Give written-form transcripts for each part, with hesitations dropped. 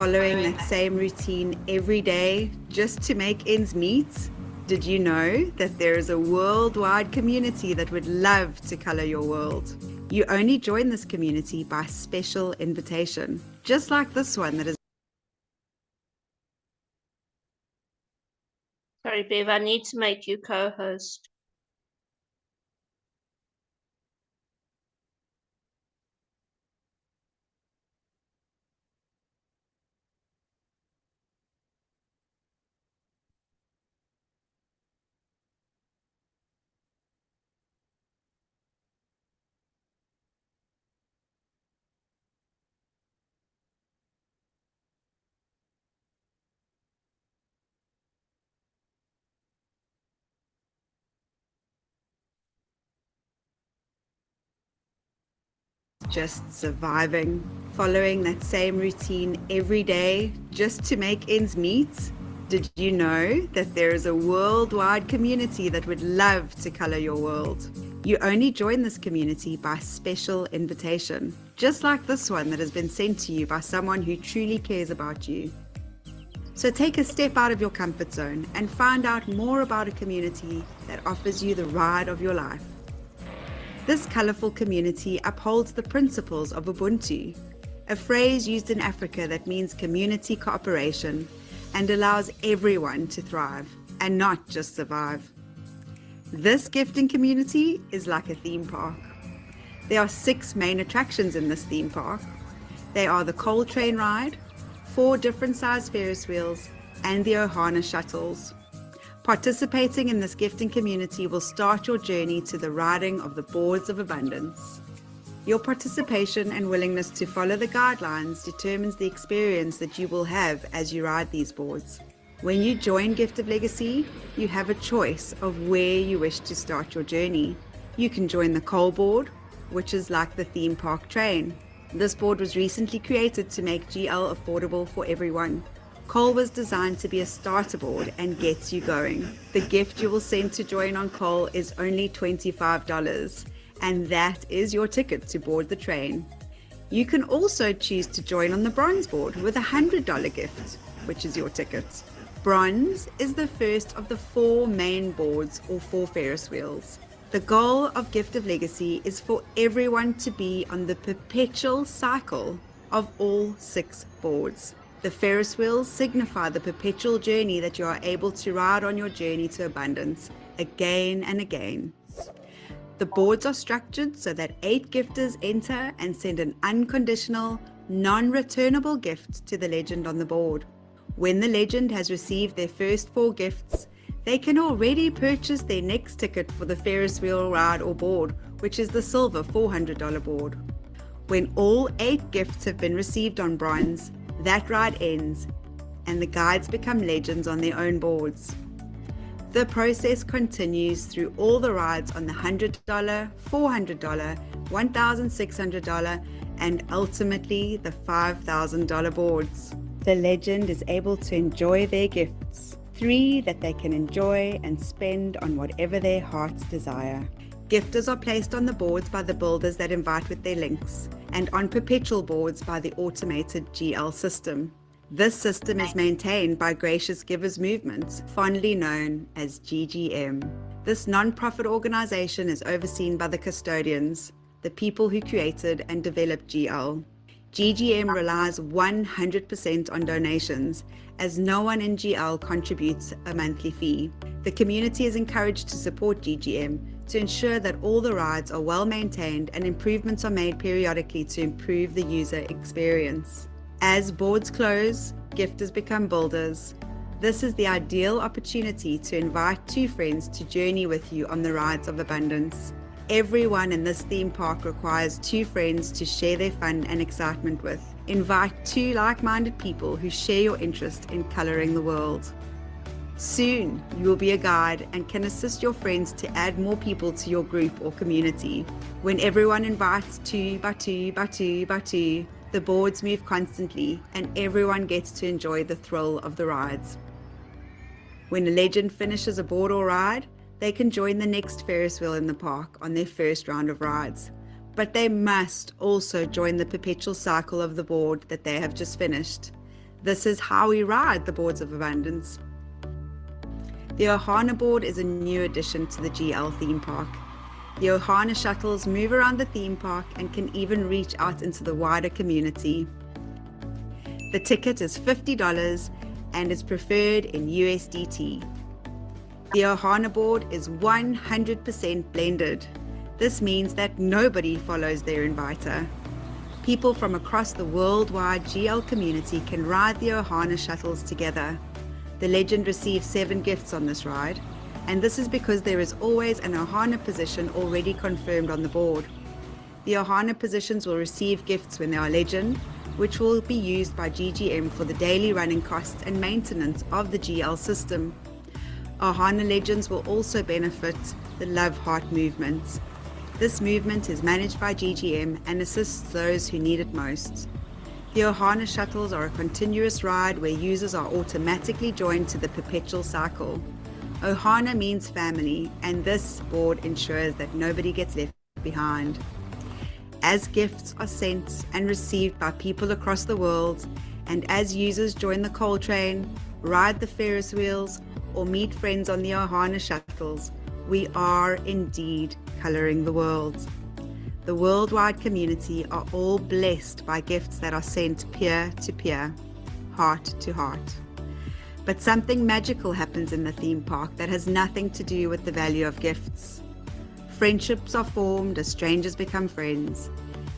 Following that same routine every day just to make ends meet? Did you know that there is a worldwide community that would love to color your world? You only join this community by special invitation, just like this one that is. Sorry, Bev, I need to make you co-host. Just surviving, following that same routine every day just to make ends meet? Did you know that there is a worldwide community that would love to color your world? You only join this community by special invitation, just like this one that has been sent to you by someone who truly cares about you. So take a step out of your comfort zone and find out more about a community that offers you the ride of your life. This colorful community upholds the principles of Ubuntu, a phrase used in Africa that means community cooperation and allows everyone to thrive and not just survive. This gifting community is like a theme park. There are 6 main attractions in this theme park. They are the Coal Train ride, 4 different size Ferris wheels, and the Ohana shuttles. Participating in this gifting community will start your journey to the riding of the boards of abundance. Your participation and willingness to follow the guidelines determines the experience that you will have as you ride these boards. When you join Gift of Legacy, you have a choice of where you wish to start your journey. You can join the coal board, which is like the theme park train. This board was recently created to make GL affordable for everyone. Coal was designed to be a starter board and gets you going. The gift you will send to join on Coal is only $25, and that is your ticket to board the train. You can also choose to join on the bronze board with a $100 gift, which is your ticket. Bronze is the first of the 4 main boards or 4 Ferris wheels. The goal of Gift of Legacy is for everyone to be on the perpetual cycle of all 6 boards. The Ferris wheels signify the perpetual journey that you are able to ride on your journey to abundance again and again. The boards are structured so that 8 gifters enter and send an unconditional, non-returnable gift to the legend on the board. When the legend has received their first 4 gifts, they can already purchase their next ticket for the Ferris wheel ride or board, which is the silver $400 board. When all 8 gifts have been received on bronze, that ride ends and the guides become legends on their own boards. The process continues through all the rides on the $100, $400, $1,600 and ultimately the $5,000 boards. The legend is able to enjoy their gifts, 3 that they can enjoy and spend on whatever their hearts desire. Gifters are placed on the boards by the builders that invite with their links, and on perpetual boards by the automated GL system. This system is maintained by Gracious Givers Movement, fondly known as GGM. This non-profit organization is overseen by the custodians, the people who created and developed GL. GGM relies 100% on donations, as no one in GL contributes a monthly fee. The community is encouraged to support GGM to ensure that all the rides are well maintained and improvements are made periodically to improve the user experience. As boards close, gifters become builders. This is the ideal opportunity to invite 2 friends to journey with you on the rides of abundance. Everyone in this theme park requires 2 friends to share their fun and excitement with. Invite 2 like-minded people who share your interest in coloring the world. Soon, you will be a guide and can assist your friends to add more people to your group or community. When everyone invites 2 by 2 by 2 by 2, the boards move constantly and everyone gets to enjoy the thrill of the rides. When a legend finishes a board or ride, they can join the next Ferris wheel in the park on their first round of rides. But they must also join the perpetual cycle of the board that they have just finished. This is how we ride the boards of abundance. The Ohana board is a new addition to the GL theme park. The Ohana shuttles move around the theme park and can even reach out into the wider community. The ticket is $50 and is preferred in USDT. The Ohana board is 100% blended. This means that nobody follows their inviter. People from across the worldwide GL community can ride the Ohana shuttles together. The legend receives 7 gifts on this ride, and this is because there is always an Ohana position already confirmed on the board. The Ohana positions will receive gifts when they are legend, which will be used by GGM for the daily running costs and maintenance of the GL system. Ohana legends will also benefit the Love Heart movement. This movement is managed by GGM and assists those who need it most. The Ohana shuttles are a continuous ride where users are automatically joined to the perpetual cycle. Ohana means family, and this board ensures that nobody gets left behind. As gifts are sent and received by people across the world, and as users join the coal train, ride the Ferris wheels, or meet friends on the Ohana shuttles, we are indeed coloring the world. The worldwide community are all blessed by gifts that are sent peer to peer, heart to heart. But something magical happens in the theme park that has nothing to do with the value of gifts. Friendships are formed as strangers become friends.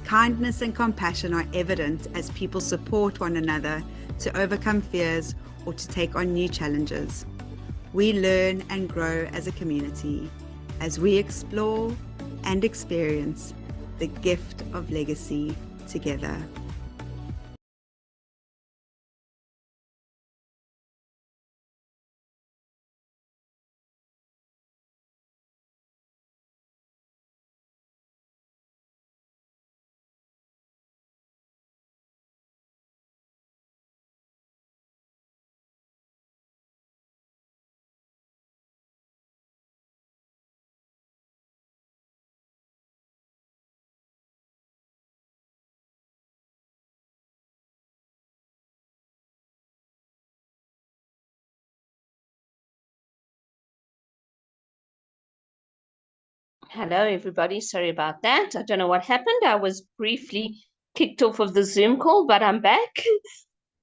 Kindness and compassion are evident as people support one another to overcome fears or to take on new challenges. We learn and grow as a community as we explore and experience the gift of legacy together. Hello, everybody. Sorry about that. I don't know what happened. I was briefly kicked off of the Zoom call, but I'm back.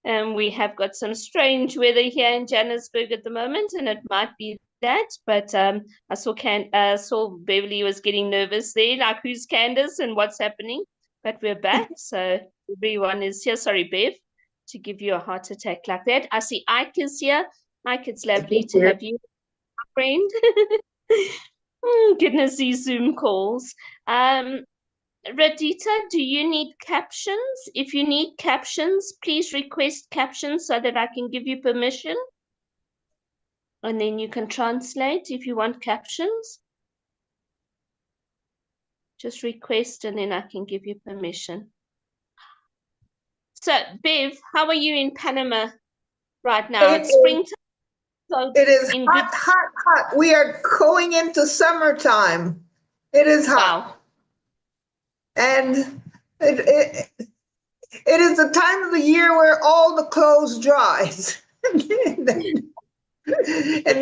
And we have got some strange weather here in Johannesburg at the moment, and it might be that. But I saw Beverly was getting nervous there, like who's Candace and what's happening. But we're back, so everyone is here. Sorry, Bev, to give you a heart attack like that. I see Ike is here. Ike, it's lovely to have you, friend. Goodness, these Zoom calls. Radita, do you need captions? If you need captions, please request captions so that I can give you permission. And then you can translate if you want captions. Just request and then I can give you permission. So, Bev, how are you in Panama right now? It's springtime. So it is hot. We are going into summertime. It is hot. Wow. And it is the time of the year where all the clothes dries. and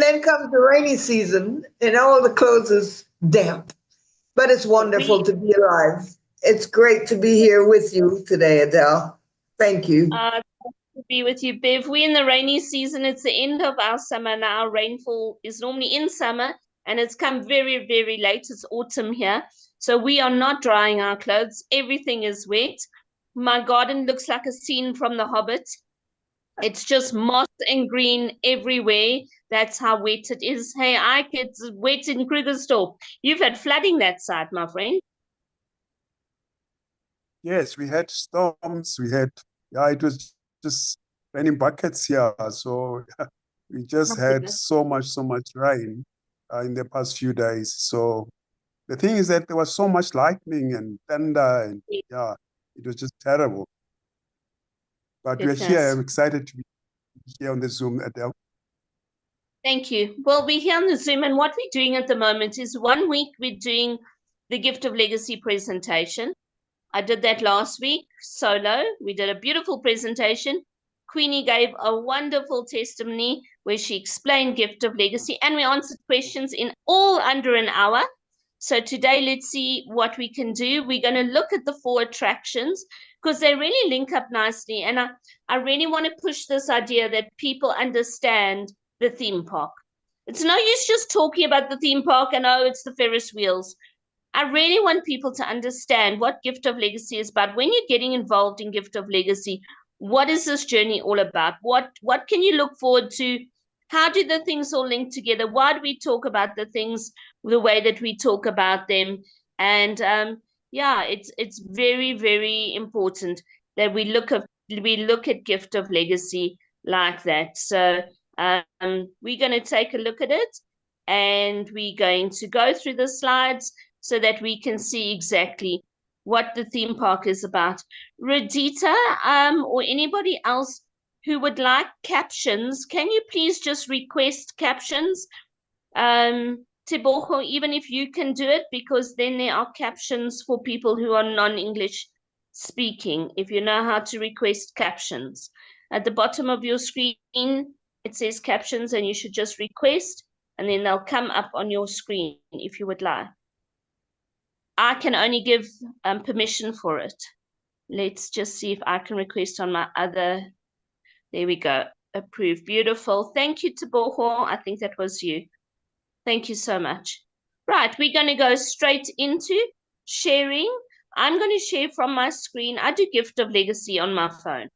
then comes the rainy season and all the clothes is damp. But it's wonderful to be alive. It's great to be here with you today, Adele. Thank you. To be with you, Bev. We're in the rainy season. It's the end of our summer now. Rainfall is normally in summer and it's come very, very late. It's autumn here. So we are not drying our clothes. Everything is wet. My garden looks like a scene from The Hobbit. It's just moss and green everywhere. That's how wet it is. Hey, Ike, it's wet in Krugersdorp. You've had flooding that side, my friend. Yes, we had storms. It was just raining buckets here. So we just had so much rain in the past few days. So the thing is that there was so much lightning and thunder, and it was just terrible. But we're here. I'm excited to be here on the Zoom, Adele. Thank you. Well, we're here on the Zoom, and what we're doing at the moment is 1 week we're doing the Gift of Legacy presentation. I did that last week solo. We did a beautiful presentation. Queenie gave a wonderful testimony where she explained Gift of Legacy, and we answered questions in all under an hour. So today, let's see what we can do. We're going to look at the 4 attractions because they really link up nicely. And I really want to push this idea that people understand the theme park. It's no use just talking about the theme park and, oh, it's the Ferris wheels. I really want people to understand what Gift of Legacy is about. When you're getting involved in Gift of Legacy, what is this journey all about? What can you look forward to? How do the things all link together? Why do we talk about the things the way that we talk about them? And yeah, it's very, very important that we look at Gift of Legacy like that. So we're going to take a look at it, and we're going to go through the slides so that we can see exactly what the theme park is about. Radita, or anybody else who would like captions, can you please just request captions? Tebogo, even if you can do it, because then there are captions for people who are non-English speaking, if you know how to request captions. At the bottom of your screen, it says captions, and you should just request, and then they'll come up on your screen if you would like. I can only give permission for it. Let's just see if I can request on my other. There we go. Approved. Beautiful. Thank you, Tebogo. I think that was you. Thank you so much. Right, we're going to go straight into sharing. I'm going to share from my screen. I do Gift of Legacy on my phone.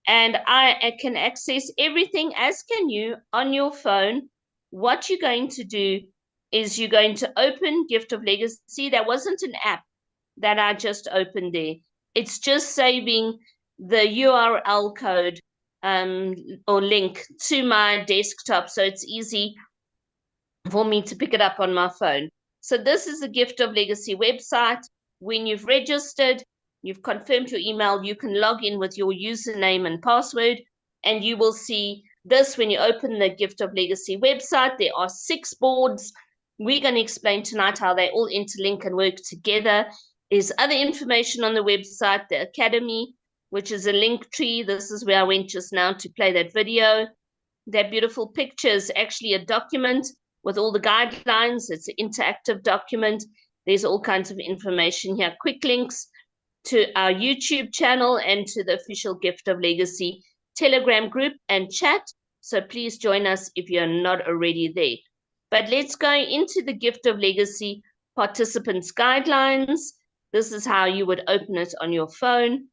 And I can access everything, as can you, on your phone. What you're going to do is you're going to open Gift of Legacy. There wasn't an app that I just opened there. It's just saving the URL code or link to my desktop, so it's easy for me to pick it up on my phone. So this is the Gift of Legacy website. When you've registered, you've confirmed your email, you can log in with your username and password, and you will see this when you open the Gift of Legacy website. There are 6 boards. We're going to explain tonight how they all interlink and work together. There's other information on the website, the Academy, which is a link tree. This is where I went just now to play that video. That beautiful picture is actually a document with all the guidelines. It's an interactive document. There's all kinds of information here. Quick links to our YouTube channel and to the official Gift of Legacy Telegram group and chat. So please join us if you're not already there. But let's go into the Gift of Legacy participants guidelines. This is how you would open it on your phone.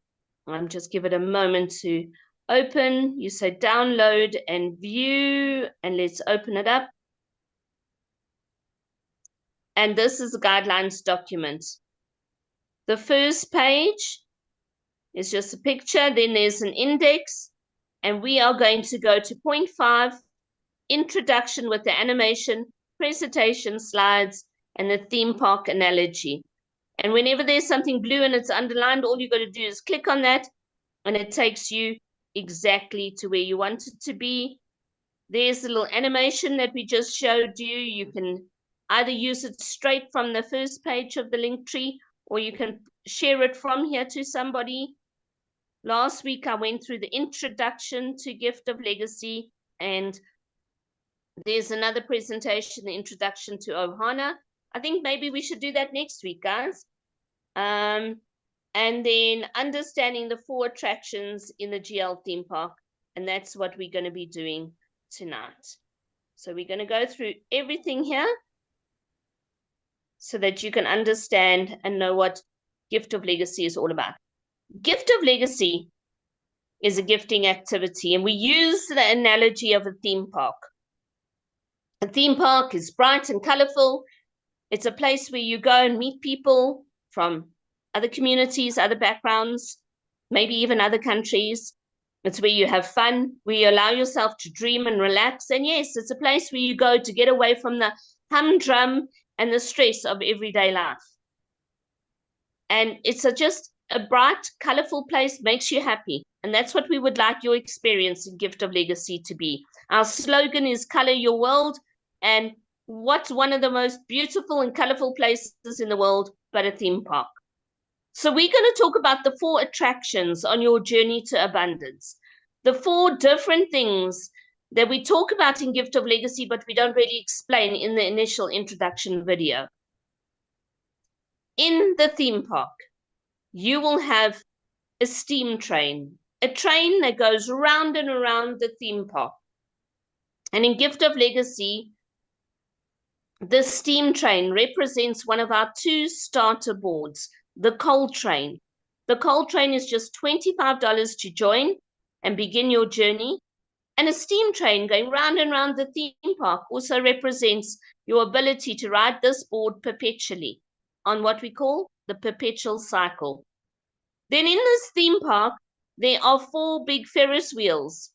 Just give it a moment to open. You say download and view, and let's open it up. And this is the guidelines document. The first page is just a picture, then there's an index, and we are going to go to point 5, introduction with the animation, presentation slides, and the theme park analogy. And whenever there's something blue and it's underlined, all you got to do is click on that, and it takes you exactly to where you want it to be. There's the little animation that we just showed you. You can either use it straight from the first page of the link tree, or you can share it from here to somebody. Last week, I went through the introduction to Gift of Legacy, and there's another presentation, the introduction to Ohana. I think maybe we should do that next week, guys. And then understanding the 4 attractions in the GL theme park, and that's what we're going to be doing tonight. So we're going to go through everything here so that you can understand and know what Gift of Legacy is all about. Gift of Legacy is a gifting activity, and we use the analogy of a theme park. A theme park is bright and colorful. It's a place where you go and meet people from other communities, other backgrounds, maybe even other countries. It's where you have fun, where you allow yourself to dream and relax. And yes, it's a place where you go to get away from the humdrum and the stress of everyday life. And it's just a bright, colorful place, makes you happy. And that's what we would like your experience in Gift of Legacy to be. Our slogan is Color Your World. And what's one of the most beautiful and colorful places in the world but a theme park? So we're going to talk about the 4 attractions on your journey to abundance. the 4 different things that we talk about in Gift of Legacy, but we don't really explain in the initial introduction video. In the theme park, you will have a steam train, a train that goes round and around the theme park. And in Gift of Legacy, the steam train represents one of our 2 starter boards, the coal train. The coal train is just $25 to join and begin your journey. And a steam train going round and round the theme park also represents your ability to ride this board perpetually on what we call the perpetual cycle. Then in this theme park, there are 4 big Ferris wheels.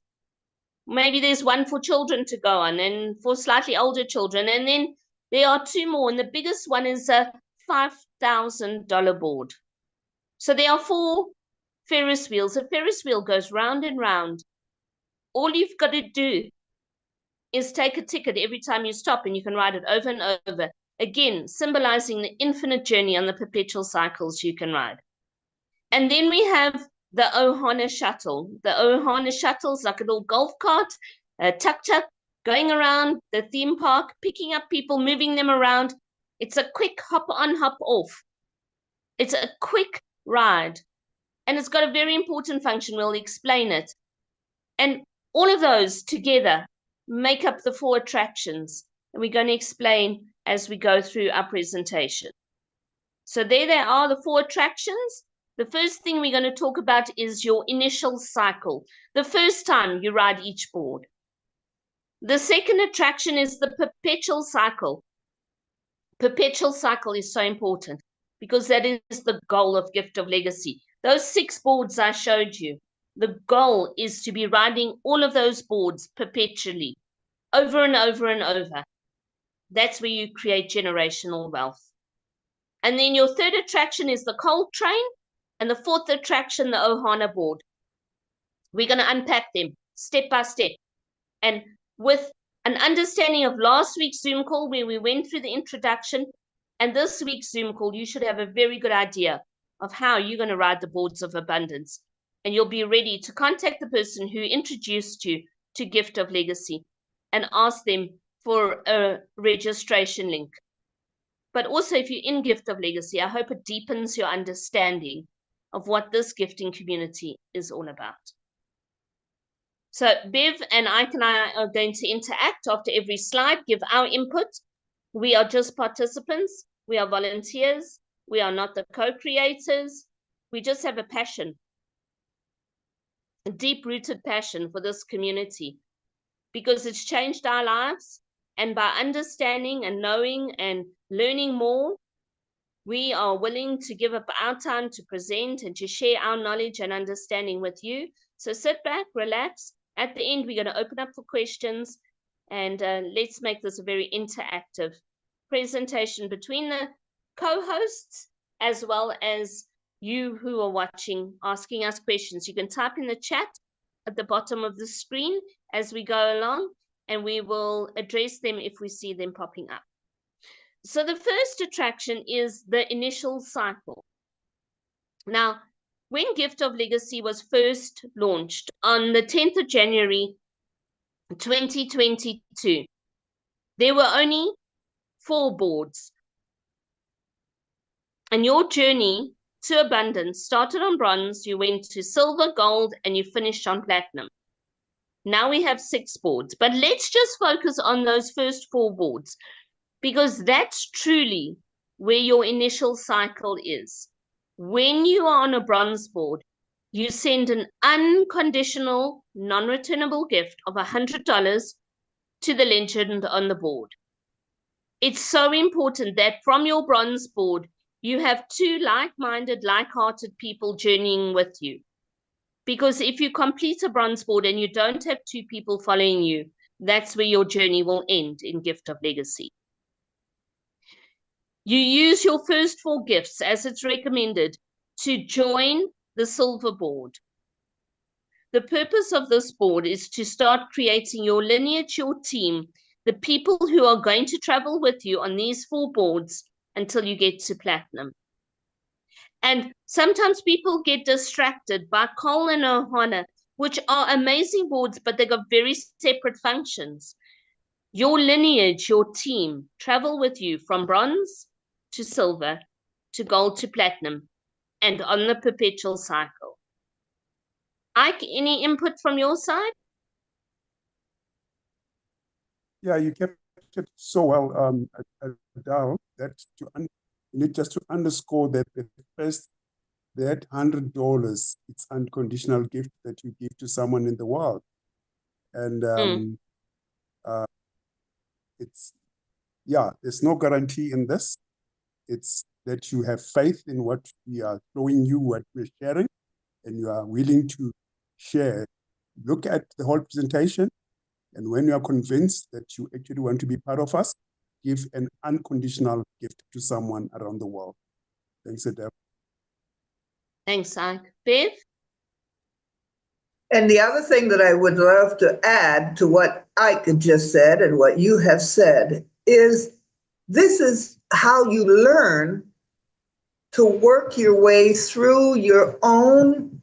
Maybe there's one for children to go on and for slightly older children. And then there are 2 more. And the biggest one is a $5,000 board. So there are 4 Ferris wheels. A Ferris wheel goes round and round. All you've got to do is take a ticket every time you stop, and you can ride it over and over. Again, symbolizing the infinite journey on the perpetual cycles you can ride. And then we have the Ohana shuttle. The Ohana shuttle is like a little golf cart, a tuk-tuk, going around the theme park, picking up people, moving them around. It's a quick hop on, hop off. It's a quick ride. And it's got a very important function. We'll explain it. And all of those together make up the 4 attractions. And we're going to explain as we go through our presentation. So there they are, the 4 attractions. The first thing we're going to talk about is your initial cycle, the first time you ride each board. The second attraction is the perpetual cycle. Perpetual cycle is so important because that is the goal of Gift of Legacy. Those 6 boards I showed you, the goal is to be riding all of those boards perpetually, over and over and over. That's where you create generational wealth. And then your third attraction is the coal train. And the 4th attraction, the Ohana board. We're going to unpack them step by step. And with an understanding of last week's Zoom call, where we went through the introduction, and this week's Zoom call, you should have a very good idea of how you're going to ride the boards of abundance. And you'll be ready to contact the person who introduced you to Gift of Legacy and ask them for a registration link. But also, if you're in Gift of Legacy, I hope it deepens your understanding of what this gifting community is all about. So Bev and Ike and I are going to interact after every slide, give our input. We are just participants. We are volunteers. We are not the co-creators. We just have a passion, a deep-rooted passion for this community because it's changed our lives. And by understanding and knowing and learning more, we are willing to give up our time to present and to share our knowledge and understanding with you. So sit back, relax. At the end, we're going to open up for questions, and let's make this a very interactive presentation between the co-hosts as well as you who are watching, asking us questions. You can type in the chat at the bottom of the screen as we go along, and we will address them if we see them popping up. So the first attraction is the initial cycle. Now, when Gift of Legacy was first launched on the 10th of January, 2022, there were only 4 boards. And your journey to abundance started on bronze, you went to silver, gold, and you finished on platinum. Now we have 6 boards, but let's just focus on those first 4 boards, because that's truly where your initial cycle is. When you are on a bronze board, you send an unconditional, non-returnable gift of $100 to the legend on the board. It's so important that from your bronze board, you have 2 like-minded, like-hearted people journeying with you. Because if you complete a bronze board and you don't have 2 people following you, that's where your journey will end in Gift of Legacy. You use your first 4 gifts, as it's recommended, to join the silver board. The purpose of this board is to start creating your lineage, your team, the people who are going to travel with you on these 4 boards until you get to platinum. And sometimes people get distracted by coal and ohana which are amazing boards, but they got very separate functions. Your lineage, your team, travel with you from bronze to silver to gold to platinum and on the perpetual cycle. Ike, any input from your side? Yeah, you kept it so well, Adele, that you need just to underscore that that $100, it's unconditional gift that you give to someone in the world. And there's no guarantee in this. It's that you have faith in what we are showing you, what we're sharing, and you are willing to share. Look at the whole presentation, and when you are convinced that you actually want to be part of us, give an unconditional gift to someone around the world. Thanks, Adele. Thanks, Ike. Bev? And the other thing that I would love to add to what Ike just said and what you have said is this is how you learn to work your way through your own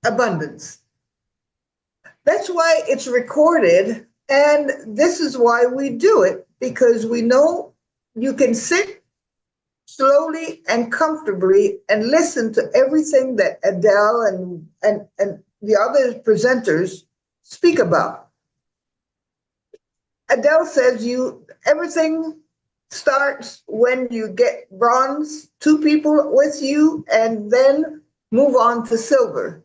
abundance. That's why it's recorded, and this is why we do it, because we know you can sit slowly and comfortably and listen to everything that Adele and the other presenters speak about. Adele says everything starts when you get bronze, 2 people with you, and then move on to silver.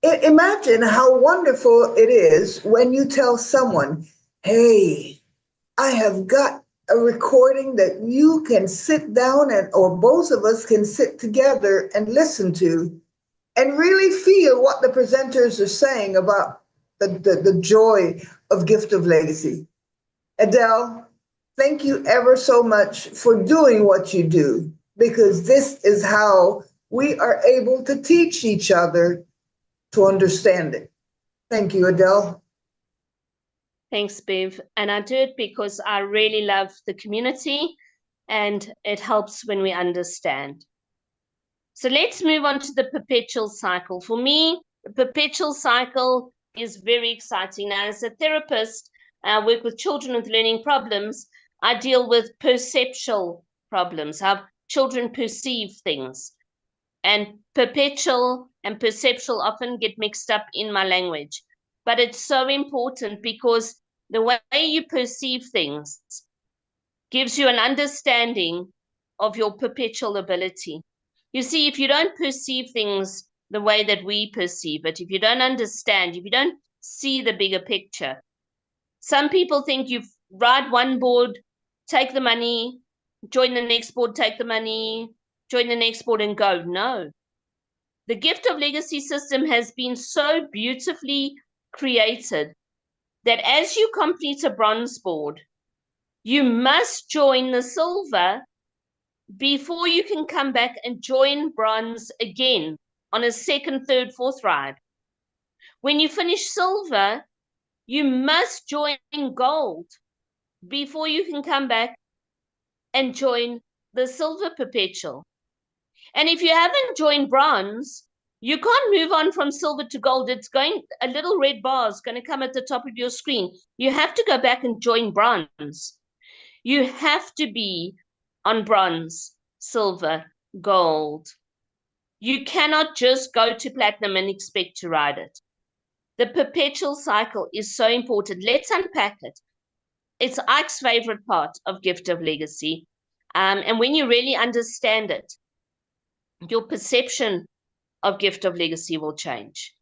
Imagine how wonderful it is when you tell someone, hey, I have got a recording that you can sit down or both of us can sit together and listen to and really feel what the presenters are saying about the joy of Gift of Legacy. Adele, thank you ever so much for doing what you do, because this is how we are able to teach each other to understand it. Thank you, Adele. Thanks, Bev. And I do it because I really love the community and it helps when we understand. So let's move on to the perpetual cycle. For me, the perpetual cycle is very exciting. Now, as a therapist, I work with children with learning problems. I deal with perceptual problems, how children perceive things. And perpetual and perceptual often get mixed up in my language. But it's so important because the way you perceive things gives you an understanding of your perpetual ability. You see, if you don't perceive things the way that we perceive it, if you don't understand, if you don't see the bigger picture, some people think you ride one board, take the money, join the next board, take the money, join the next board and go. No. The Gift of Legacy system has been so beautifully created that as you complete a bronze board, you must join the silver before you can come back and join bronze again on a second, third, fourth ride. When you finish silver, you must join gold before you can come back and join the silver perpetual. And if you haven't joined bronze, you can't move on from silver to gold. It's going, a little red bar is going to come at the top of your screen. You have to go back and join bronze. You have to be on bronze, silver, gold. You cannot just go to platinum and expect to ride it. The perpetual cycle is so important. Let's unpack it. It's Ike's favorite part of Gift of Legacy. And when you really understand it, your perception of Gift of Legacy will change,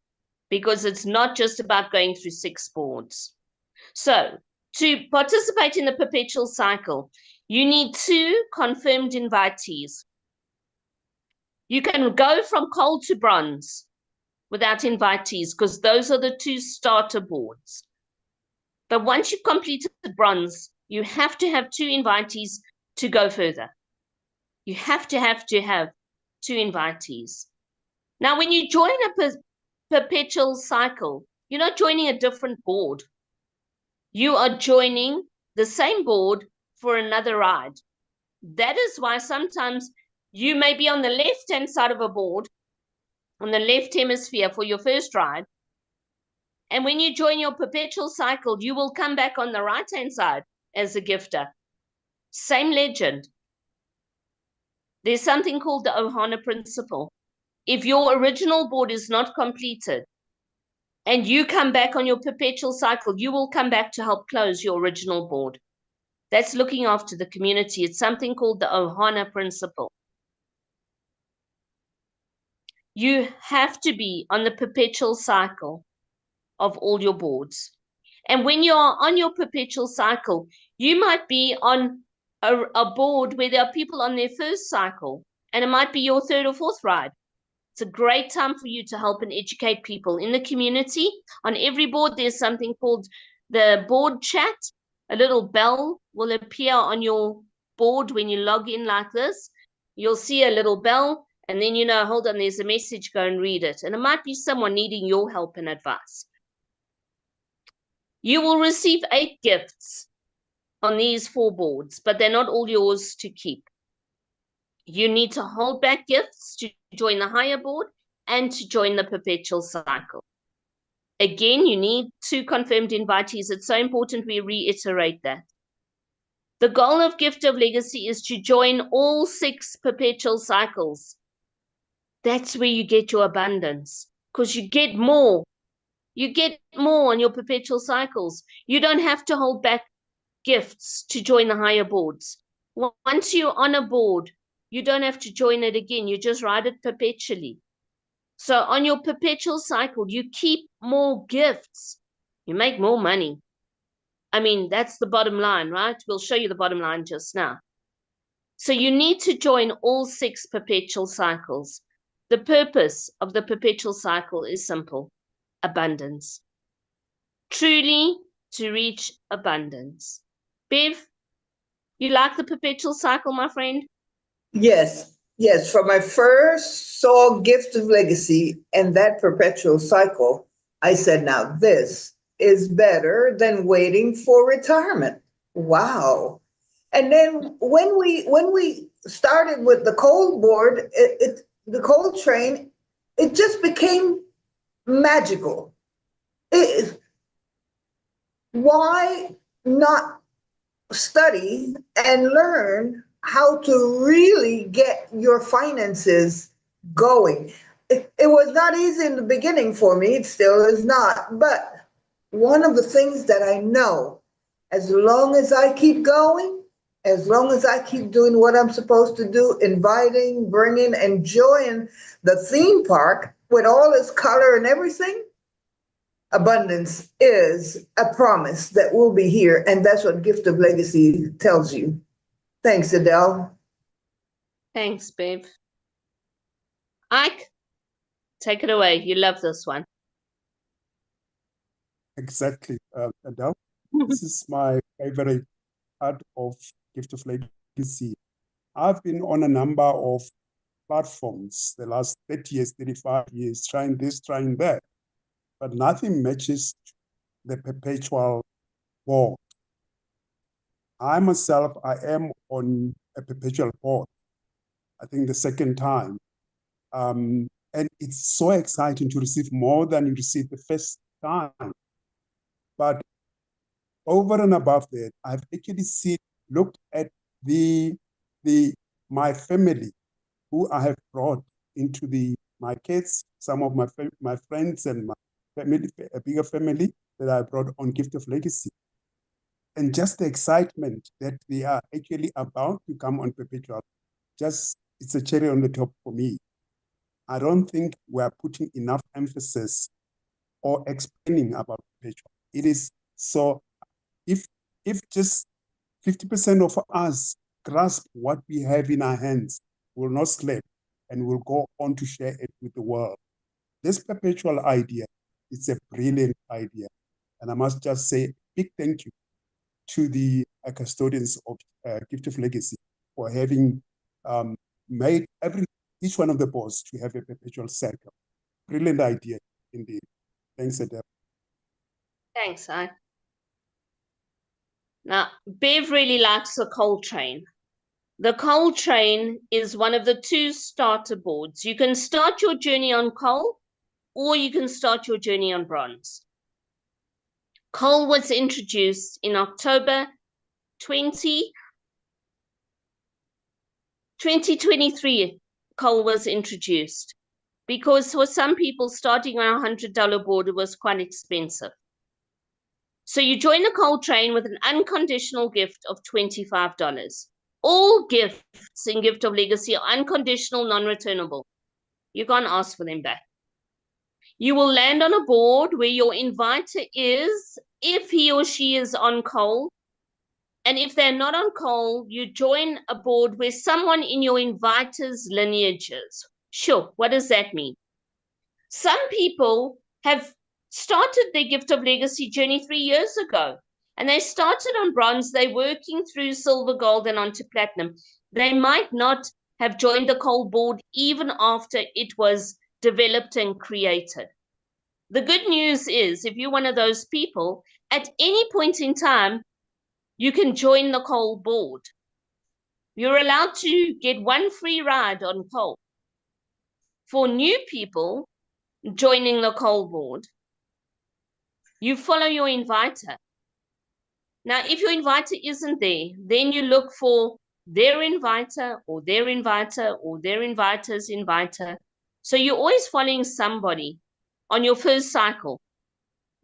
because it's not just about going through 6 boards. So to participate in the perpetual cycle, you need 2 confirmed invitees. You can go from gold to bronze without invitees, because those are the 2 starter boards. But once you've completed bronze, you have to have 2 invitees to go further. You have to have 2 invitees. Now, when you join a perpetual cycle, you're not joining a different board. You are joining the same board for another ride. That is why sometimes you may be on the left-hand side of a board, on the left hemisphere for your first ride, And when you join your perpetual cycle, you will come back on the right-hand side as a gifter. Same legend. There's something called the Ohana principle. If your original board is not completed and you come back on your perpetual cycle, you will come back to help close your original board. That's looking after the community. It's something called the Ohana principle. You have to be on the perpetual cycle of all your boards. And when you are on your perpetual cycle, you might be on a board where there are people on their first cycle, and it might be your third or fourth ride. It's a great time for you to help and educate people in the community. On every board, there's something called the board chat. A little bell will appear on your board when you log in like this. You'll see a little bell, and then you know, hold on, there's a message, go and read it. And it might be someone needing your help and advice. You will receive 8 gifts on these 4 boards, but they're not all yours to keep. You need to hold back gifts to join the higher board and to join the perpetual cycle. Again, you need 2 confirmed invitees. It's so important we reiterate that. The goal of Gift of Legacy is to join all 6 perpetual cycles. That's where you get your abundance, because you get more. You get more on your perpetual cycles. You don't have to hold back gifts to join the higher boards. Once you're on a board, you don't have to join it again. You just ride it perpetually. So on your perpetual cycle, you keep more gifts. You make more money. I mean, that's the bottom line, right? We'll show you the bottom line just now. So you need to join all 6 perpetual cycles. The purpose of the perpetual cycle is simple: abundance. Truly to reach abundance. Bev, you like the perpetual cycle, my friend? Yes, yes. From my first saw Gift of Legacy and that perpetual cycle, I said, now this is better than waiting for retirement. Wow. And then when we started with the cold board, the cold train, it just became magical. Why not study and learn how to really get your finances going? It was not easy in the beginning for me. It still is not. But one of the things that I know, as long as I keep going, as long as I keep doing what I'm supposed to do, inviting, bringing, enjoying the theme park with all its color and everything, abundance is a promise that will be here. And that's what Gift of Legacy tells you. Thanks, Adele. Thanks, Bev. Ike, take it away. You love this one. Exactly, Adele. This is my favorite part of Gift of Legacy. I've been on a number of platforms the last 30 years, 35 years, trying this, trying that, but nothing matches the perpetual board. I myself, I am on a perpetual board, I think the second time. And it's so exciting to receive more than you received the first time. But over and above that, I've actually looked at my family, who I have brought into my kids, some of my friends and my family, a bigger family that I brought on Gift of Legacy. And just the excitement that they are actually about to come on perpetual, it's a cherry on the top for me. I don't think we're putting enough emphasis or explaining about perpetual. It is so, if just 50% of us grasp what we have in our hands, we'll not sleep and we'll go on to share it with the world. This perpetual idea, it's a brilliant idea. And I must just say a big thank you to the custodians of Gift of Legacy for having made each one of the boards to have a perpetual cycle. Brilliant idea indeed. Thanks, Adele. Thanks, I. Now, Bev really likes the coal train. The coal train is one of the 2 starter boards. You can start your journey on coal, or you can start your journey on bronze. Coal was introduced in October 2023. Coal was introduced because for some people starting on $100 board, it was quite expensive. So you join the coal train with an unconditional gift of $25. All gifts in Gift of Legacy are unconditional, non-returnable. You can't ask for them back. You will land on a board where your inviter is, if he or she is on coal. And if they're not on coal, you join a board where someone in your inviter's lineage is. Sure, what does that mean? Some people have started their Gift of Legacy journey 3 years ago, and they started on bronze. They're working through silver, gold, and onto platinum. They might not have joined the coal board even after it was developed and created. The good news is, if you're one of those people, at any point in time, you can join the coal board. You're allowed to get one free ride on coal. For new people joining the coal board, you follow your inviter. Now, if your inviter isn't there, then you look for their inviter or their inviter or their inviter's inviter. So you're always following somebody on your first cycle.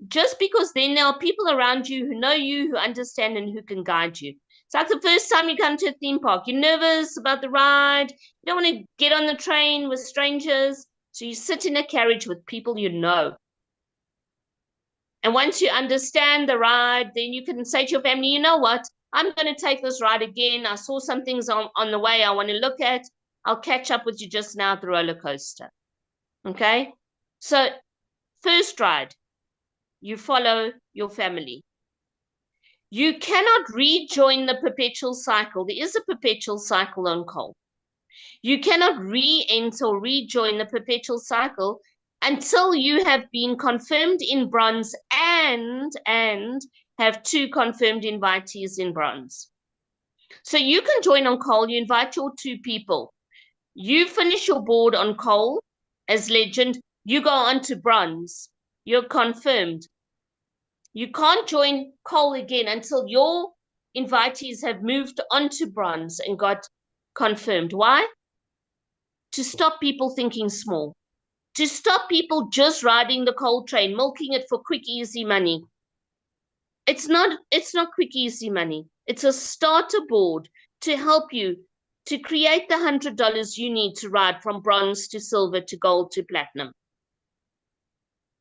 Just because then there are people around you who know you, who understand, and who can guide you. It's like the first time you come to a theme park, you're nervous about the ride. You don't want to get on the train with strangers. So you sit in a carriage with people you know. And once you understand the ride, then you can say to your family, you know what? I'm going to take this ride again. I saw some things on the way I want to look at. I'll catch up with you just now at the roller coaster. Okay? So first ride, you follow your family. You cannot rejoin the perpetual cycle. There is a perpetual cycle on coal. You cannot re-enter or rejoin the perpetual cycle until you have been confirmed in bronze and have 2 confirmed invitees in bronze. So you can join on coal. You invite your 2 people. You finish your board on coal as legend. You go on to bronze. You're confirmed. You can't join coal again until your invitees have moved on to bronze and got confirmed. Why? To stop people thinking small. To stop people just riding the coal train, milking it for quick, easy money. It's not quick, easy money. It's a starter board to help you to create the $100 you need to ride from bronze to silver to gold to platinum.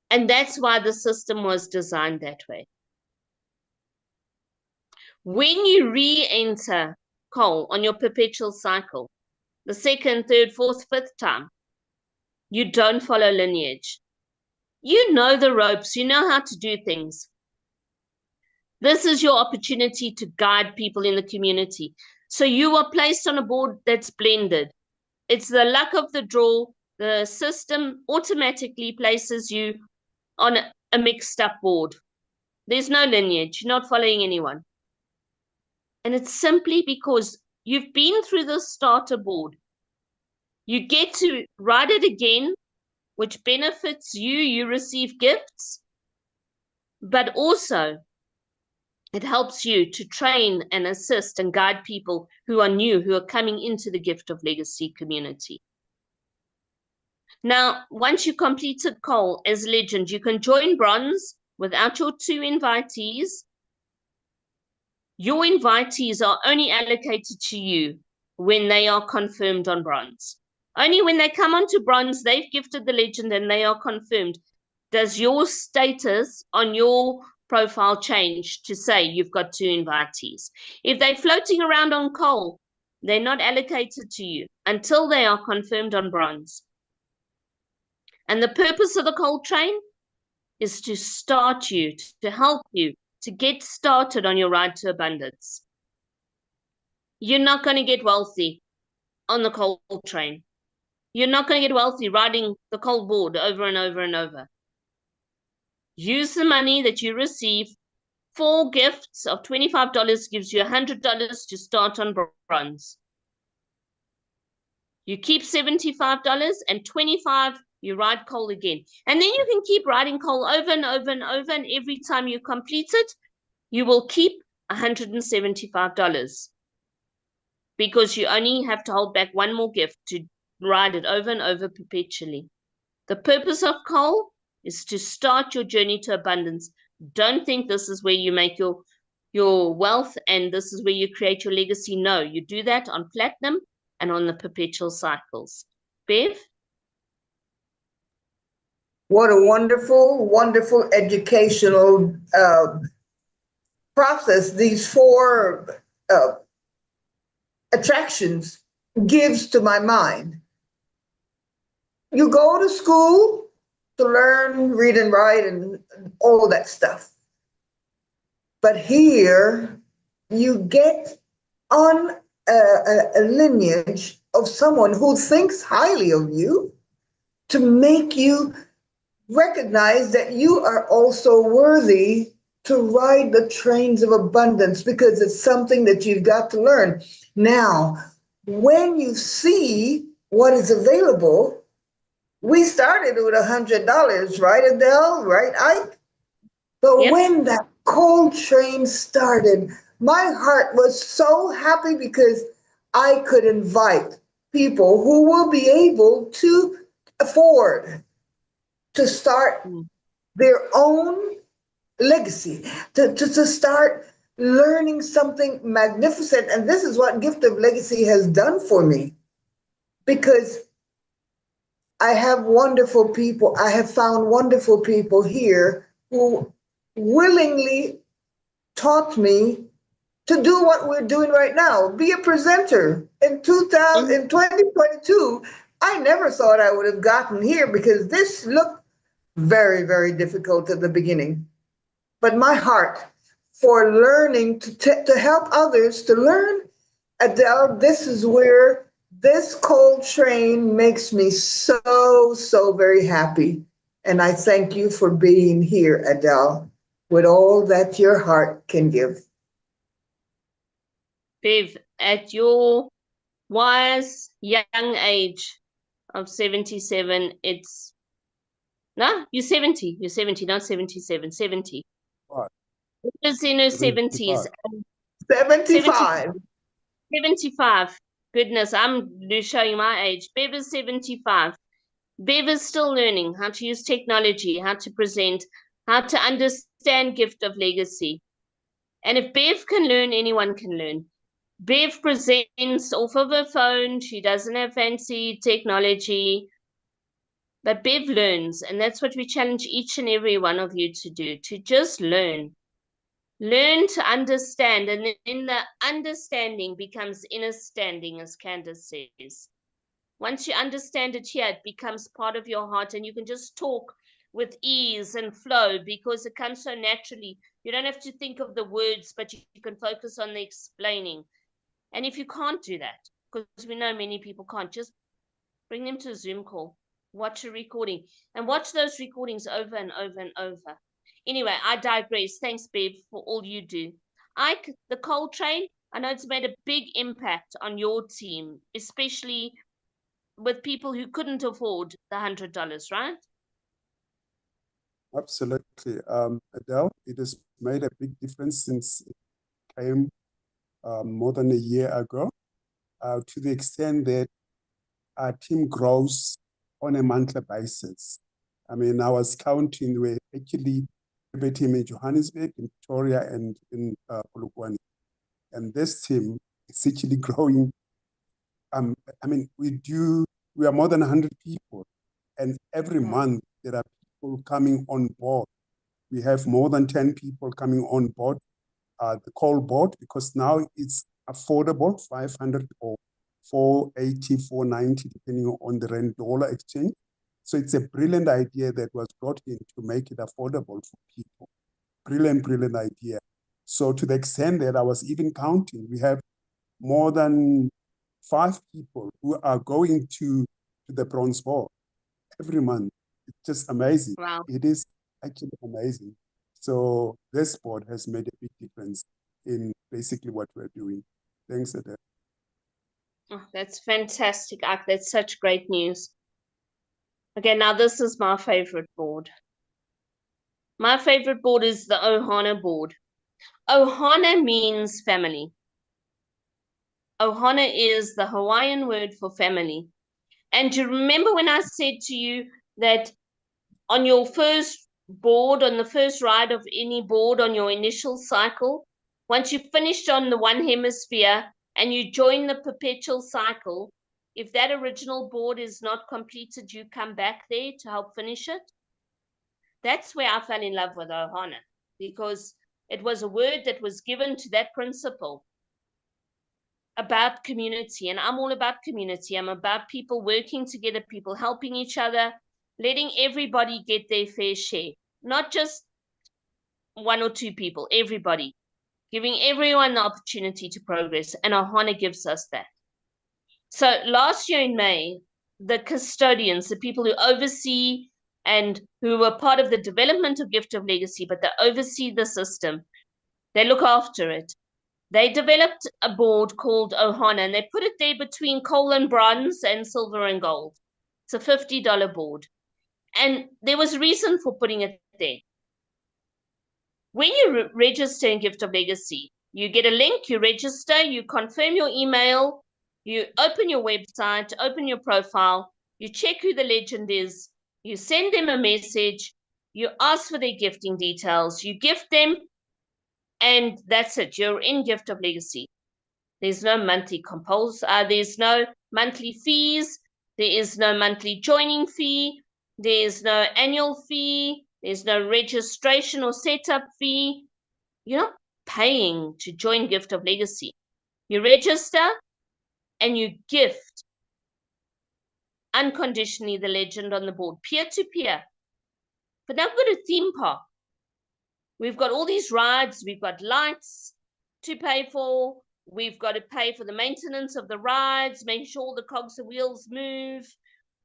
And that's why the system was designed that way. When you re-enter coal on your perpetual cycle, the 2nd, 3rd, 4th, 5th time, you don't follow lineage. You know the ropes, you know how to do things. This is your opportunity to guide people in the community. So you are placed on a board that's blended. It's the luck of the draw. The system automatically places you on a mixed up board. There's no lineage. You're not following anyone. And it's simply because you've been through the starter board. You get to ride it again, which benefits you. You receive gifts, but also it helps you to train and assist and guide people who are new, who are coming into the Gift of Legacy community. Now, once you completed coal as legend, you can join bronze without your 2 invitees. Your invitees are only allocated to you when they are confirmed on bronze. Only when they come onto bronze, they've gifted the legend and they are confirmed, does your status on your profile change to say you've got 2 invitees. If they're floating around on coal, they're not allocated to you until they are confirmed on bronze. And the purpose of the coal train is to start you, to help you, to get started on your ride to abundance. You're not going to get wealthy on the coal train. You're not going to get wealthy riding the coal board over and over and over. Use the money that you receive. 4 gifts of $25 gives you $100 to start on bronze. You keep $75 and $25 You ride coal again. And then you can keep riding coal over and over and over. And every time you complete it, you will keep $175 because you only have to hold back one more gift to ride it over and over perpetually. The purpose of coal is to start your journey to abundance. Don't think this is where you make your wealth and this is where you create your legacy. No, you do that on platinum and on the perpetual cycles. Bev? What a wonderful, wonderful educational process these four attractions gives to my mind. You go to school to learn, read and write and all that stuff. But here you get on a lineage of someone who thinks highly of you to make you recognize that you are also worthy to ride the trains of abundance because it's something that you've got to learn. Now, when you see what is available, we started with $100, right, Adele? Right, Ike? But Yep. when that coal train started, my heart was so happy because I could invite people who will be able to afford to start their own legacy, to start learning something magnificent. And this is what Gift of Legacy has done for me, because I have wonderful people. I have found wonderful people here who willingly taught me to do what we're doing right now, be a presenter. In 2022, I never thought I would have gotten here because this looked very, very difficult at the beginning. But my heart for learning to help others to learn, Adele, this is where this coal train makes me so, so very happy. And I thank you for being here, Adele, with all that your heart can give. Bev, at your wise young age of 77, it's no, you're 70, not 77, 70. Right. It's in her 70s. 75. 75. Goodness, I'm showing my age. Bev is 75. Bev is still learning how to use technology, how to present, how to understand Gift of Legacy. And if Bev can learn, anyone can learn. Bev presents off of her phone. She doesn't have fancy technology. But Bev learns, and that's what we challenge each and every one of you to do, to just learn. Learn to understand, and then the understanding becomes inner standing, as Candace says. Once you understand it here, it becomes part of your heart, and you can just talk with ease and flow because it comes so naturally. You don't have to think of the words, but you can focus on the explaining. And if you can't do that, because we know many people can't, just bring them to a Zoom call, watch a recording, and watch those recordings over and over and over. Anyway, I digress. Thanks, Bev, for all you do. Ike, the coal train, I know it's made a big impact on your team, especially with people who couldn't afford the $100, right? Absolutely. Adele, it has made a big difference since it came more than a year ago, to the extent that our team grows on a monthly basis. I mean, I was counting, we're actually a team in Johannesburg, in Pretoria, and in Polokwane. And this team is actually growing. I mean, we are more than 100 people. And every month there are people coming on board. We have more than 10 people coming on board, the coal board, because now it's affordable, 500 or 480, 490, depending on the rand dollar exchange. So it's a brilliant idea that was brought in to make it affordable for people. Brilliant, brilliant idea. So to the extent that I was even counting, we have more than 5 people who are going to the bronze board every month. It's just amazing. Wow. It is actually amazing. So this board has made a big difference in basically what we're doing. Thanks, Adele. Oh, that's fantastic, Ike. That's such great news. Okay, now this is my favorite board. My favorite board is the Ohana board. Ohana means family. Ohana is the Hawaiian word for family. And do you remember when I said to you that on your first board, on the first ride of any board on your initial cycle, once you've finished on the one hemisphere and you join the perpetual cycle, if that original board is not completed, you come back there to help finish it. That's where I fell in love with Ohana, because it was a word that was given to that principle about community. And I'm all about community. I'm about people working together, people helping each other, letting everybody get their fair share, not just one or two people, everybody, giving everyone the opportunity to progress. And Ohana gives us that. So last year in May, the custodians, the people who oversee and who were part of the development of Gift of Legacy, but they oversee the system, they look after it. They developed a board called Ohana, and they put it there between coal and bronze and silver and gold. It's a $50 board. And there was a reason for putting it there. When you register in Gift of Legacy, you get a link, you register, you confirm your email, you open your website, open your profile, you check who the legend is, you send them a message, you ask for their gifting details, you gift them, and that's it. You're in Gift of Legacy. There's no monthly there's no monthly fees, there is no monthly joining fee, there's no annual fee, there's no registration or setup fee. You're not paying to join Gift of Legacy. You register and you gift unconditionally the legend on the board, peer to peer. But now we've got a theme park. We've got all these rides, we've got lights to pay for, we've got to pay for the maintenance of the rides, make sure all the cogs and wheels move.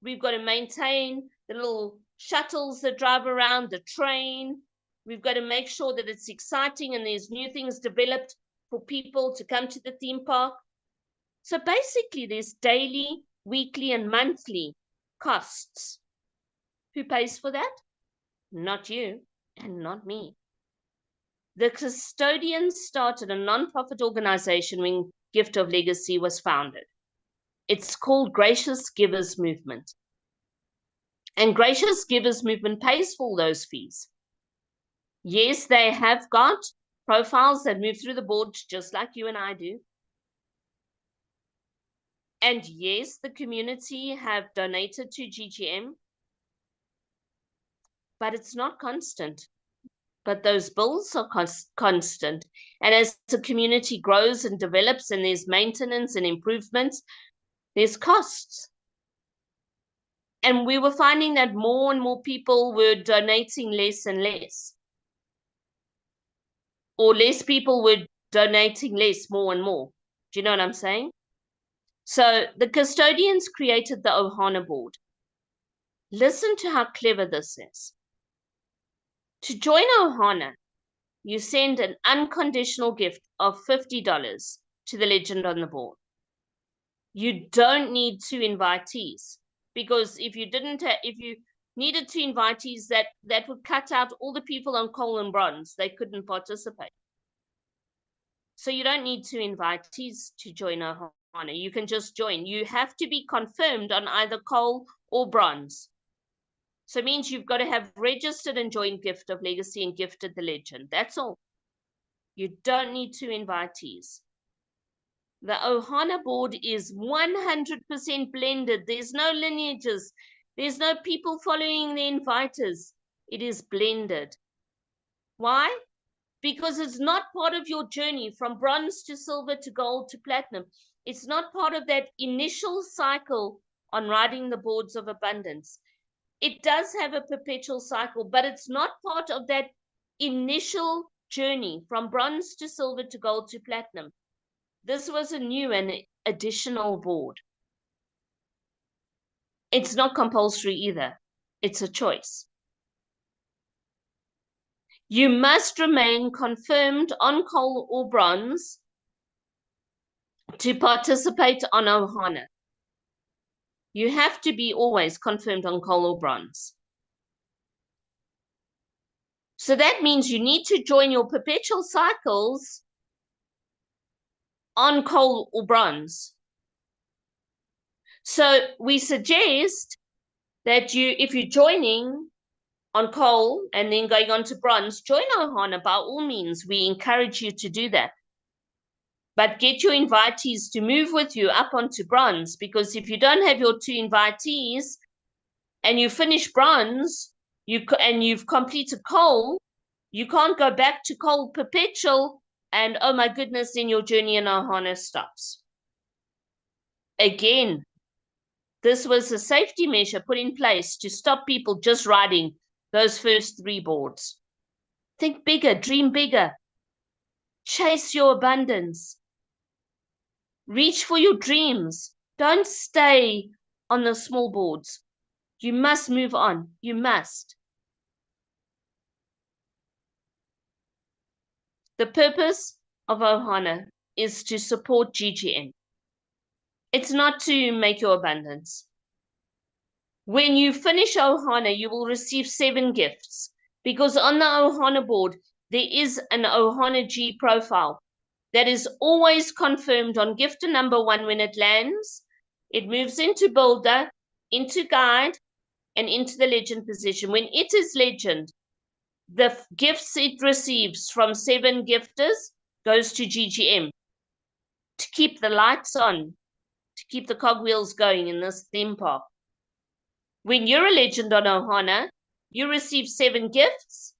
We've got to maintain the little shuttles that drive around, the train. We've got to make sure that it's exciting and there's new things developed for people to come to the theme park. So basically there's daily, weekly, and monthly costs. Who pays for that? Not you and not me. The custodians started a non-profit organization when Gift of Legacy was founded. It's called Gracious Givers Movement. And Gracious Givers Movement pays for all those fees. Yes, they have got profiles that move through the board just like you and I do. And yes, the community have donated to GGM, but it's not constant. But those bills are constant. And as the community grows and develops and there's maintenance and improvements, there's costs. And we were finding that more and more people were donating less and less. Or less people were donating less, more and more. Do you know what I'm saying? So the custodians created the Ohana board. Listen to how clever this is. To join Ohana, you send an unconditional gift of $50 to the legend on the board. You don't need 2 invitees, because if you needed 2 invitees, that would cut out all the people on coal and bronze. They couldn't participate. So you don't need 2 invitees to join Ohana. You can just join. You have to be confirmed on either coal or bronze. So it means you've got to have registered and joined Gift of Legacy and gifted the legend. That's all. You don't need 2 invitees. The Ohana board is 100% blended. There's no lineages. There's no people following the inviters. It is blended. Why? Because it's not part of your journey from bronze to silver to gold to platinum. It's not part of that initial cycle on riding the boards of abundance. It does have a perpetual cycle, but it's not part of that initial journey from bronze to silver to gold to platinum. This was a new and additional board. It's not compulsory either. It's a choice. You must remain confirmed on coal or bronze to participate on Ohana. You have to be always confirmed on coal or bronze. So that means you need to join your perpetual cycles on coal or bronze. So we suggest that if you're joining on coal and then going on to bronze, join Ohana by all means. We encourage you to do that. But get your invitees to move with you up onto bronze, because if you don't have your 2 invitees and you finish bronze and you've completed coal, you can't go back to coal perpetual and, oh my goodness, then your journey in Ohana stops. Again, this was a safety measure put in place to stop people just riding those first 3 boards. Think bigger, dream bigger. Chase your abundance. Reach for your dreams. Don't stay on the small boards. You must move on. You must. The purpose of Ohana is to support GGM. It's not to make your abundance. When you finish Ohana, you will receive 7 gifts, because on the Ohana board, there is an Ohana G profile that is always confirmed on gifter number 1 when it lands. It moves into builder, into guide, and into the legend position. When it is legend, the gifts it receives from 7 gifters goes to GGM to keep the lights on, to keep the cogwheels going in this theme park. When you're a legend on Ohana, you receive 7 gifts.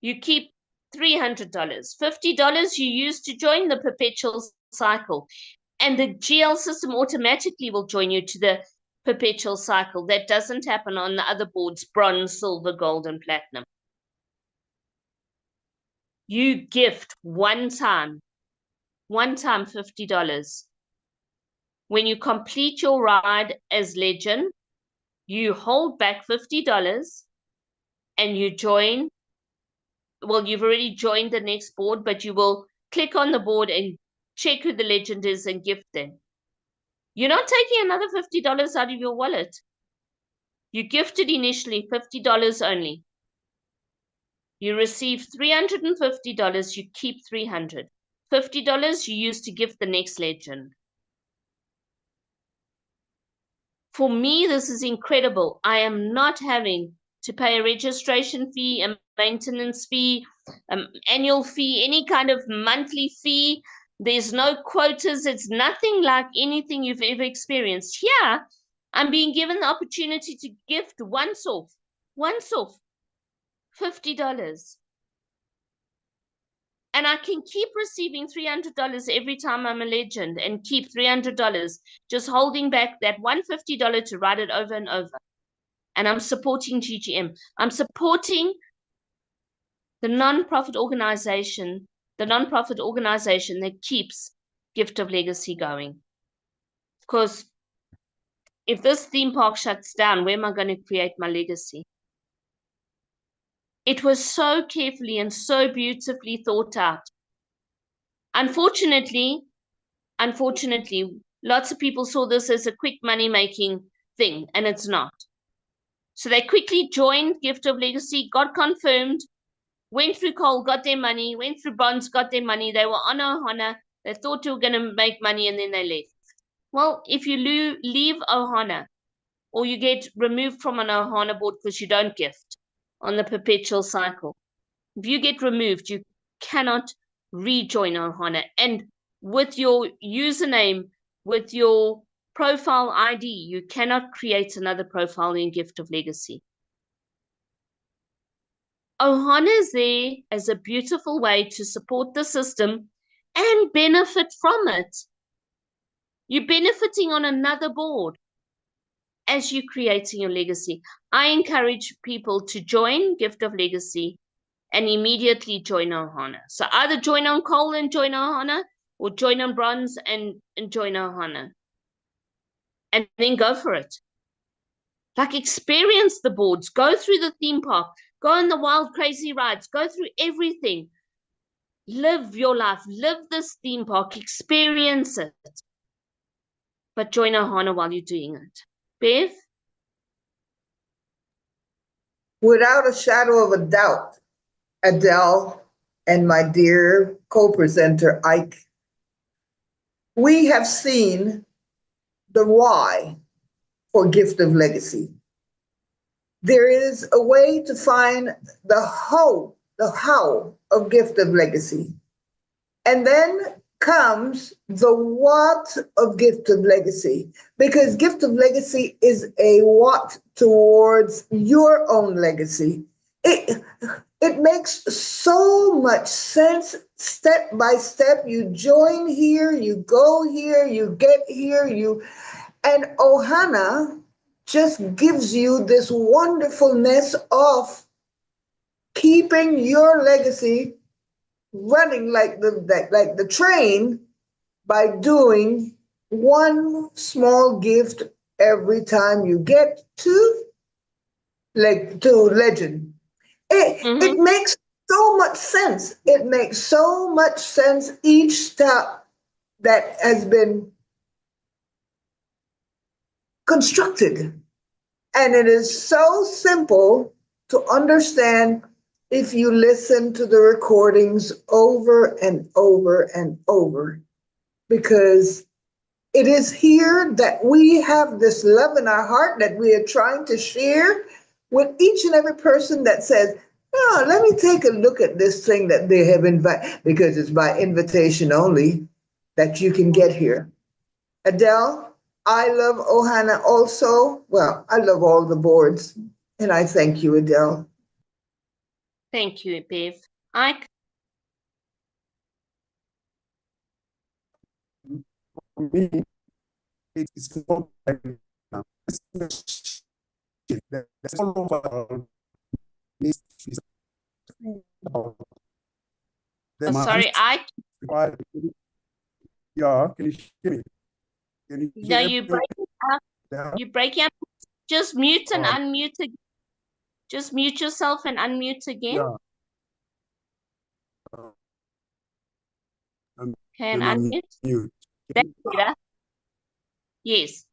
You keep $300. $50 you use to join the perpetual cycle. And the GL system automatically will join you to the perpetual cycle. That doesn't happen on the other boards, bronze, silver, gold, and platinum. You gift one time $50. When you complete your ride as legend, you hold back $50 and you join. Well, you've already joined the next board, but you will click on the board and check who the legend is and gift them. You're not taking another $50 out of your wallet. You gifted initially $50 only. You receive $350, you keep $300. $50 you use to gift the next legend. For me, this is incredible. I am not having to pay a registration fee, a maintenance fee, annual fee, any kind of monthly fee. There's no quotas. It's nothing like anything you've ever experienced. Here, I'm being given the opportunity to gift once off, $50. And I can keep receiving $300 every time I'm a legend and keep $300, just holding back that $150 to write it over and over. And I'm supporting GGM. I'm supporting the non-profit organization that keeps Gift of Legacy going. Because if this theme park shuts down, where am I going to create my legacy? It was so carefully and so beautifully thought out. Unfortunately, lots of people saw this as a quick money-making thing, and it's not. So they quickly joined Gift of Legacy, got confirmed, went through coal, got their money, went through bronze, got their money. They were on Ohana. They thought they were going to make money, and then they left. Well, if you leave Ohana, or you get removed from an Ohana board because you don't gift on the perpetual cycle, if you get removed, you cannot rejoin Ohana. And with your username, with your profile ID, you cannot create another profile in Gift of Legacy. Ohana is there as a beautiful way to support the system and benefit from it. You're benefiting on another board as you're creating your legacy. I encourage people to join Gift of Legacy and immediately join Ohana. So either join on coal and join Ohana, or join on bronze and join Ohana. And then go for it. Like, experience the boards, go through the theme park, go on the wild, crazy rides, go through everything. Live your life, live this theme park, experience it. but join Ohana while you're doing it. Bev? Without a shadow of a doubt, Adele and my dear co-presenter Ike, we have seen the why for Gift of Legacy. There is a way to find the how of Gift of Legacy. And then comes the what of Gift of Legacy, because Gift of Legacy is a what towards your own legacy. It makes so much sense step by step. You join here, you go here, you get here, and Ohana just gives you this wonderfulness of keeping your legacy running like the train by doing one small gift every time you get to legend. It makes so much sense. It makes so much sense each step that has been constructed. And it is so simple to understand if you listen to the recordings over and over and over, because it is here that we have this love in our heart that we are trying to share with each and every person that says, oh, let me take a look at this thing that they have invited, because it's by invitation only that you can get here. Adele, I love Ohana also. Well, I love all the boards, and I thank you, Adele. Thank you, Bev. Ike? For me, it's not like that's all over. Sorry, Ike. Yeah, can you hear me? No, you breaking up. Yeah. You breaking up. Just mute and unmute again. Just mute yourself and unmute again. Yeah. Okay, and unmute. That's better. Yes.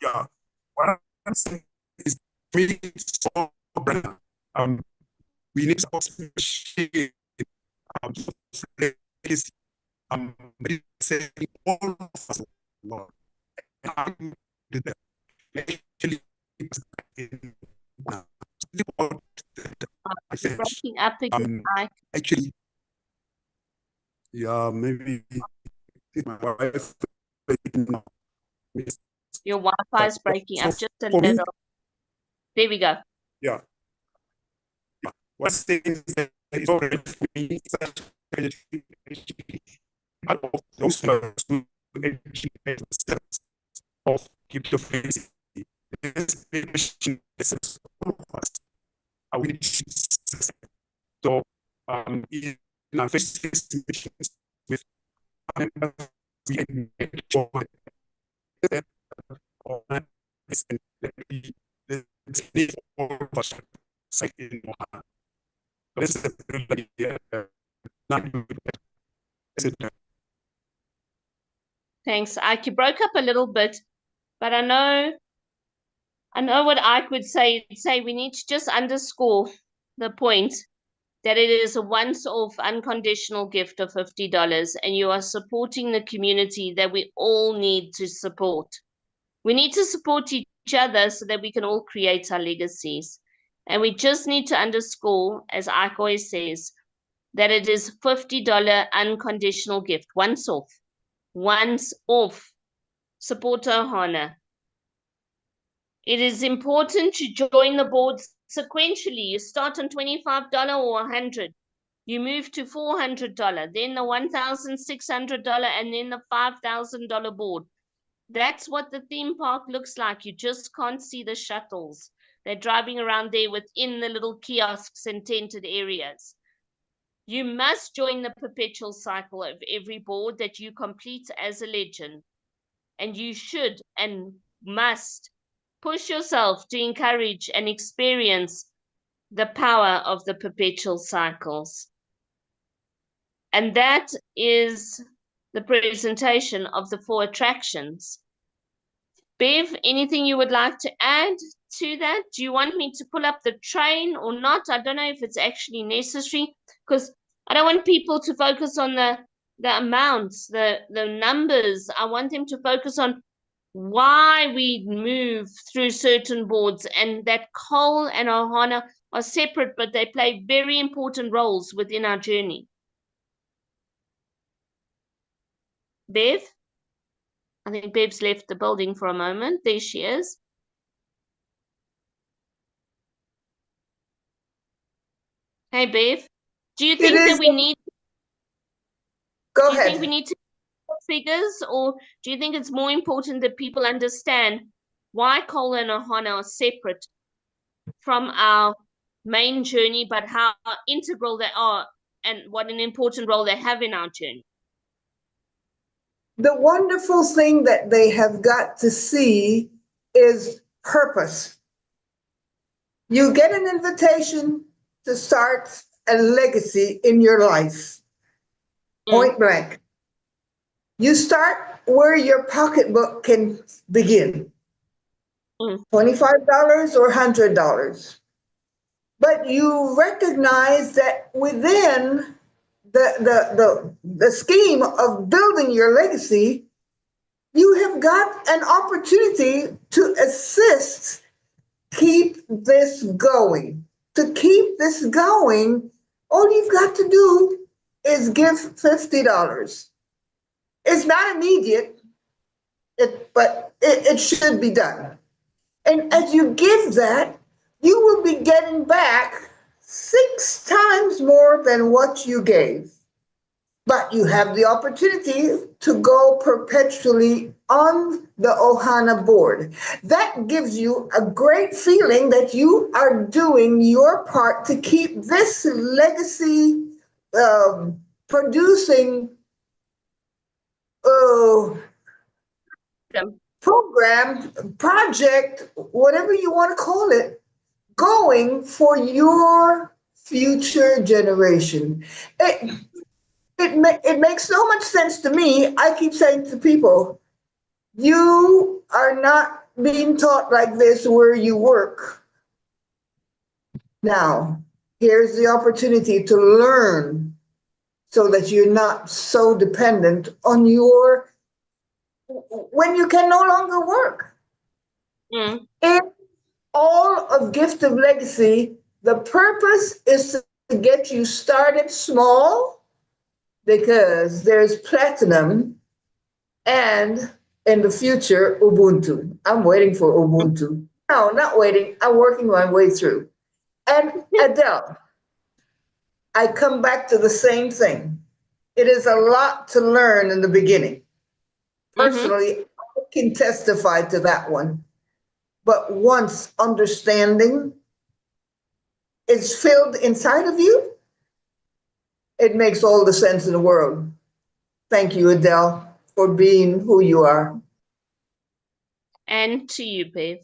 Yeah. What I'm saying is, we need to share saying all of us, Lord. Actually, breaking up again. Actually, yeah, maybe my wife. Your Wi-Fi is breaking up just a little. There we go. Yeah. What's saying is that it's already for me, such those who of keep the face. So in our face missions with we enjoy that Thanks, Ike. You broke up a little bit, but I know what Ike would say. He'd say we need to just underscore the point that it is a once-off unconditional gift of $50, and you are supporting the community that we all need to support. We need to support each other so that we can all create our legacies. And we just need to underscore, as Ike always says, that it is $50 unconditional gift, once off. Once off. Support Ohana. It is important to join the board sequentially. You start on $25 or $100. You move to $400, then the $1,600, and then the $5,000 board. That's what the theme park looks like. You just can't see the shuttles. They're driving around there within the little kiosks and tented areas. You must join the perpetual cycle of every board that you complete as a legend. And you should and must push yourself to encourage and experience the power of the perpetual cycles. And that is the presentation of the 4 attractions. Bev, anything you would like to add to that? Do you want me to pull up the train or not? I don't know if it's actually necessary, because I don't want people to focus on the amounts, the numbers. I want them to focus on why we move through certain boards, and that coal and ohana are separate, but they play very important roles within our journey. Bev? I think Bev's left the building for a moment. There she is. Hey, Bev, do you think that we need... Go do you think we ahead. need to put figures, or do you think it's more important that people understand why coal and ohana are separate from our main journey, but how integral they are and what an important role they have in our journey? The wonderful thing that they have got to see is purpose. You get an invitation to start a legacy in your life, point blank. You start where your pocketbook can begin, $25 or $100. But you recognize that within the scheme of building your legacy, you have got an opportunity to assist keep this going. To keep this going, all you've got to do is give $50. It's not immediate, but it should be done. And as you give that, you will be getting back 6 times more than what you gave. But you have the opportunity to go perpetually on the ohana board. That gives you a great feeling that you are doing your part to keep this legacy producing program, project, whatever you want to call it, going for your future generation. It makes so much sense to me. I keep saying to people, you are not being taught like this where you work. Now, here's the opportunity to learn so that you're not so dependent on your, when you can no longer work. In all of Gift of Legacy, the purpose is to get you started small, because there's platinum and in the future, Ubuntu. I'm waiting for Ubuntu. No, not waiting. I'm working my way through. And Adele, I come back to the same thing. It is a lot to learn in the beginning. Personally, I can testify to that one. But once understanding is filled inside of you, it makes all the sense in the world. Thank you, Adele, for being who you are. And to you, Bev.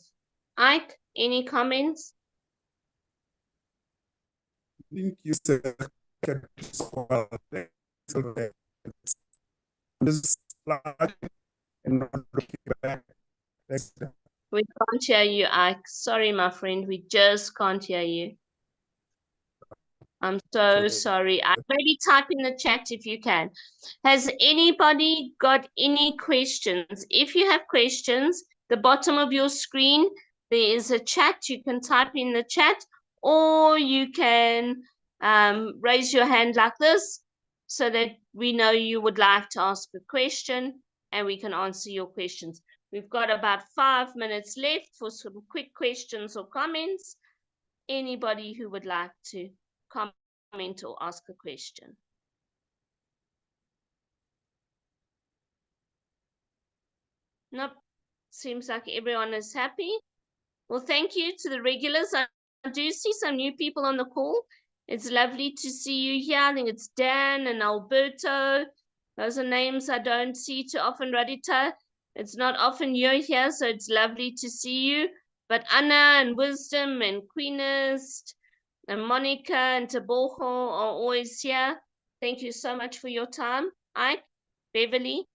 Ike, any comments? I think you said We can't hear you, Ike. Sorry, my friend. We just can't hear you. I'm so sorry. Maybe type in the chat if you can. Has anybody got any questions? If you have questions, the bottom of your screen, there is a chat. You can type in the chat, or you can raise your hand like this so that we know you would like to ask a question and we can answer your questions. We've got about 5 minutes left for some quick questions or comments. Anybody who would like to comment or ask a question? Nope. Seems like everyone is happy. Well, thank you to the regulars. I do see some new people on the call. It's lovely to see you here. I think it's Dan and Alberto. Those are names I don't see too often. Radita, it's not often you're here, so it's lovely to see you. But Anna and Wisdom and Queenist and Monica and Taboho are always here. Thank you so much for your time. Ike, Beverly,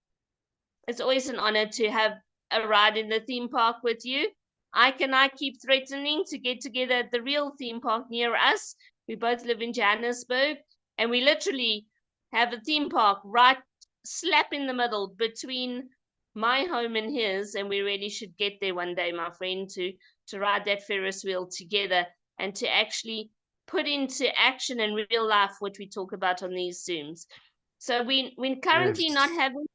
it's always an honor to have a ride in the theme park with you. Ike and I keep threatening to get together at the real theme park near us. We both live in Johannesburg, and we literally have a theme park right slap in the middle between my home and his, and we really should get there one day, my friend, to ride that Ferris wheel together and to actually put into action in real life what we talk about on these Zooms. So we're currently not having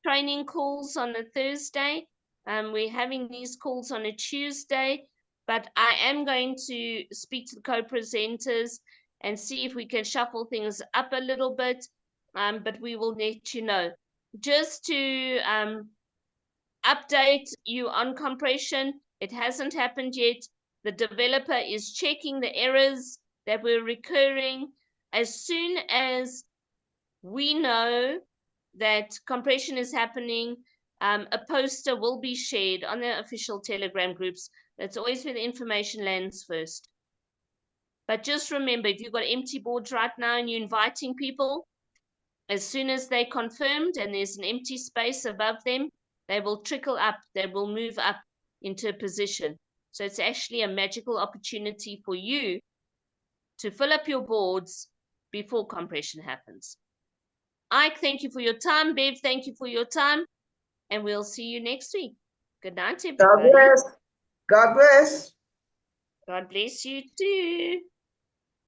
training calls on a Thursday. We're having these calls on a Tuesday, but I am going to speak to the co-presenters and see if we can shuffle things up a little bit, but we will let you know. Just to update you on compression, it hasn't happened yet. The developer is checking the errors that were recurring. As soon as we know that compression is happening, a poster will be shared on the official Telegram groups. That's always where the information lands first. But just remember, if you've got empty boards right now and you're inviting people, as soon as they're confirmed and there's an empty space above them, they will trickle up, they will move up into a position. So it's actually a magical opportunity for you to fill up your boards before compression happens. Ike, thank you for your time. Bev, thank you for your time. And we'll see you next week. Good night, everybody. God bless. God bless. God bless you too.